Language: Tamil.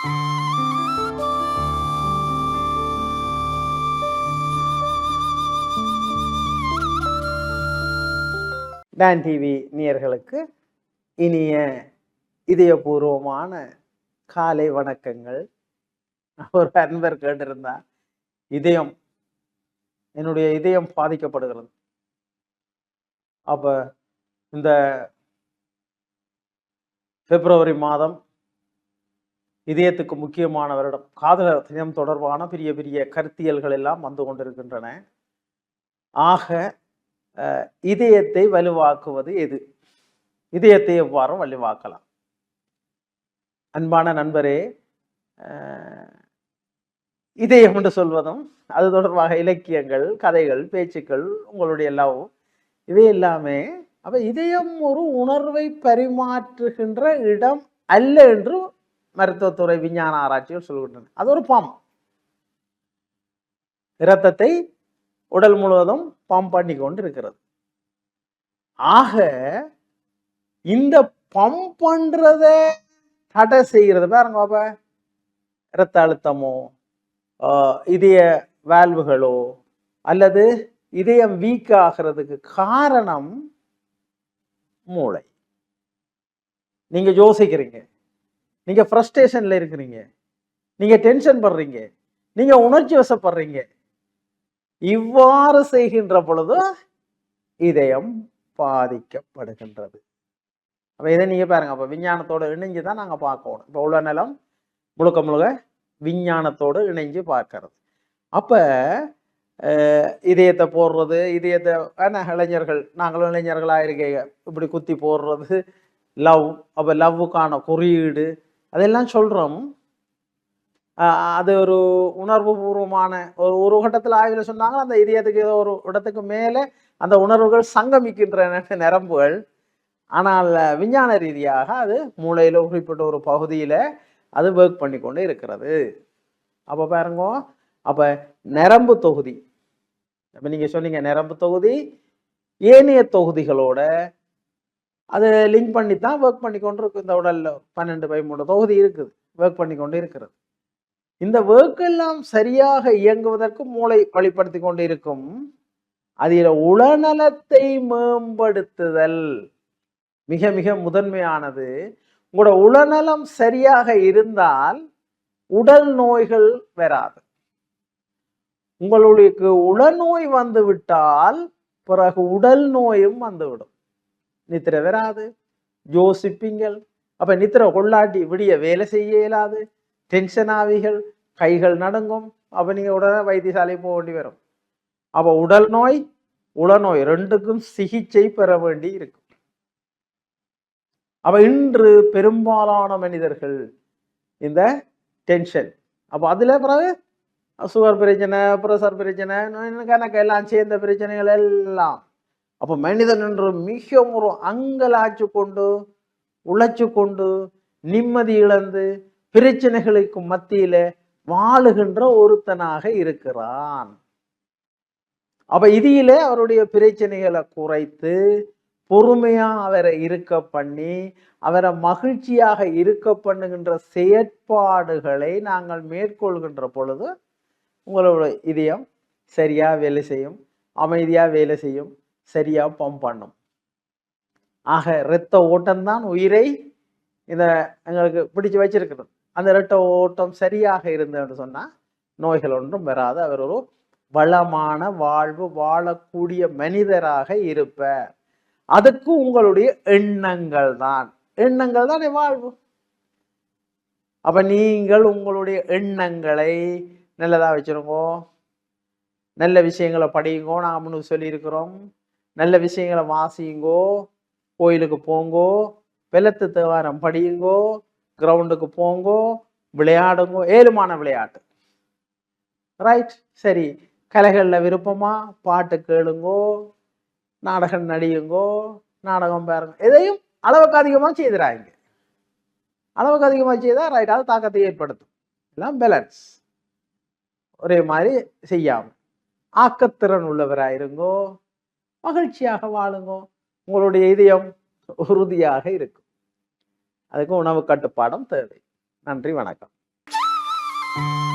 டான் டிவி நேயர்களுக்கு இனிய இதயபூர்வமான காலை வணக்கங்கள். ஒரு அன்பர் கேட்டிருந்தா, என்னுடைய இதயம் பாதிக்கப்படுகிறது. அப்ப இந்த பிப்ரவரி மாதம் இதயத்துக்கு முக்கியமான வருடம். காதலர் தினம் தொடர்பான பெரிய பெரிய கருத்தியல்கள் எல்லாம் வந்து கொண்டிருக்கின்றன. ஆக இதயத்தை வலுவாக்குவது எது? இதயத்தை எவ்வாறு வலுவாக்கலாம்? அன்பான நண்பரே, இதயம் என்று சொல்வதும் அது தொடர்பாக இலக்கியங்கள், கதைகள், பேச்சுக்கள், உங்களுடைய லவ், இவை எல்லாமே அப்ப இதயம் ஒரு உணர்வை பரிமாற்றுகின்ற இடம் அல்ல என்று மருத்துவத்துறை விஞ்ஞான ஆராய்ச்சிகள் சொல்கின்றன. அது ஒரு பம்ப். இரத்தத்தை உடல் முழுவதும் பம்ப் பண்ணி கொண்டு இருக்கிறது. ஆக இந்த பம்ப் பண்றத தடை செய்கிறது பாருங்க. அப்ப இரத்த அழுத்தமோ, இதய வால்வுகளோ அல்லது இதயம் வீக் ஆகிறதுக்கு காரணம் மூளை. நீங்க யோசிக்கிறீங்க, நீங்க ஃப்ரஸ்ட்ரேஷன்ல இருக்கிறீங்க, நீங்க டென்ஷன் பண்றீங்க, நீங்க உணர்ச்சி வசப்படுறீங்க. இவ்வாறு செய்கின்ற பொழுது இதயம் பாதிக்கப்படுகின்றது. அப்ப இதை நீங்க பாருங்க. அப்ப விஞ்ஞானத்தோடு இணைஞ்சுதான் நாங்க பார்க்கணும். இப்ப உள்ள நிலம் முழுக்க முழுக்க விஞ்ஞானத்தோடு இணைஞ்சு பார்க்கறது. அப்ப இதயத்தை போடுறது, இதயத்தை இளைஞர்கள், நாங்களும் இளைஞர்களா இருக்க இப்படி குத்தி போடுறது, லவ், அப்ப லவ்வுக்கான குறியீடு அதெல்லாம் சொல்றோம். அது ஒரு உணர்வு பூர்வமான ஒரு கட்டத்தில் ஆய்வில் சொன்னாங்க, அந்த இதயத்துக்கு ஏதோ ஒரு இடத்துக்கு மேலே அந்த உணர்வுகள் சங்கமிக்கின்றன நரம்புகள். ஆனால் விஞ்ஞான ரீதியாக அது மூளையில குறிப்பிட்ட ஒரு பகுதியில அது ஒர்க் பண்ணி கொண்டு இருக்கிறது. அப்ப பாருங்க, அப்ப நரம்பு தொகுதி, அப்ப நீங்க சொன்னீங்க நரம்பு தொகுதி ஏனைய தொகுதிகளோட அது லிங்க் பண்ணித்தான் ஒர்க் பண்ணி கொண்டு இருக்கு. இந்த உடல்ல 12-13 தொகுதி இருக்குது, ஒர்க் பண்ணி கொண்டு இருக்கிறது. இந்த ஒர்க் எல்லாம் சரியாக இயங்குவதற்கு மூளை வழிப்படுத்தி கொண்டு இருக்கும். அதில் உளநலத்தை மேம்படுத்துதல் மிக மிக முதன்மையானது. உங்களோட உளநலம் சரியாக இருந்தால் உடல் நோய்கள் வராது. உங்களுக்கு உளநோய் வந்து விட்டால் பிறகு உடல் நோயும் வந்துவிடும். நித்திரை வராது, யோசிப்பீங்கள். அப்ப நித்திரை கொள்ளாட்டி விடிய வேலை செய்ய இயலாது, டென்ஷன் ஆவிகள், கைகள் நடுங்கும். அப்ப நீங்க உடனே வைத்தியசாலை போக வேண்டி வரும். அப்ப உடல் நோய் உளநோய் ரெண்டுக்கும் சிகிச்சை பெற வேண்டி இருக்கும். அப்ப இன்று பெரும்பாலான மனிதர்கள் இந்த டென்ஷன், அப்ப அதுல பிறகு சுகர் பிரச்சனை, பிரஷர் பிரச்சனை, கணக்கு எல்லாம் சேர்ந்த பிரச்சனைகள் எல்லாம். அப்ப மனிதன் என்று மிக ஒரு அங்கலாச்சு கொண்டு உழைச்சு கொண்டு நிம்மதி இழந்து பிரச்சனைகளுக்கு மத்தியில வாழுகின்ற ஒருத்தனாக இருக்கிறான். அப்ப இதில அவருடைய பிரச்சனைகளை குறைத்து பொறுமையா அவரை இருக்க பண்ணி அவரை மகிழ்ச்சியாக இருக்க பண்ணுகின்ற செயற்பாடுகளை நாங்கள் மேற்கொள்கின்ற பொழுது உங்களோட இதயம் சரியா வேலை செய்யும், அமைதியா வேலை செய்யும், சரியா பம்ப் பண்ணும். ஆக இரத்த ஓட்டம் தான் உயிரை இத எங்களுக்கு பிடிச்சு வச்சிருக்கிறது. அந்த இரத்த ஓட்டம் சரியாக இருந்ததுன்னு சொன்னா நோய்கள் ஒன்றும் வராது. அவர் ஒரு வளமான வாழ்வு வாழக்கூடிய மனிதராக இருப்பார். அதுக்கு உங்களுடைய எண்ணங்கள் தான் வாழ்வு. அப்ப நீங்கள் உங்களுடைய எண்ணங்களை நல்லதா வச்சிருங்கோ, நல்ல விஷயங்களை படியுங்கோ. நாங்க முன்னுக்கு சொல்லி இருக்கிறோம், நல்ல விஷயங்களை வாசியுங்கோ, கோயிலுக்கு போங்கோ, வெள்ளத்து தேவாரம் படியுங்கோ, கிரவுண்டுக்கு போங்கோ, விளையாடுங்கோ, ஏழுமான விளையாட்டு. ரைட், சரி. கலைகள்ல விருப்பமா பாட்டு கேளுங்கோ, நாடகம் நடியுங்கோ, நாடகம் பாருங்க. எதையும் அளவுக்கு அதிகமா செய்திடாங்க. அளவுக்கு அதிகமா செய்தா ரைட், அது தாக்கத்தை ஏற்படுத்தும். எல்லாம் பேலன்ஸ், ஒரே மாதிரி செய்யாம ஆக்கத்திறன் உள்ளவராயிருங்கோ, மகிழ்ச்சியாக வாழுங்கோ. உங்களுடைய இதயம் உறுதியாக இருக்கும். அதுக்கு உணவு கட்டுப்பாடும் தேவை. நன்றி, வணக்கம். வணக்கம்.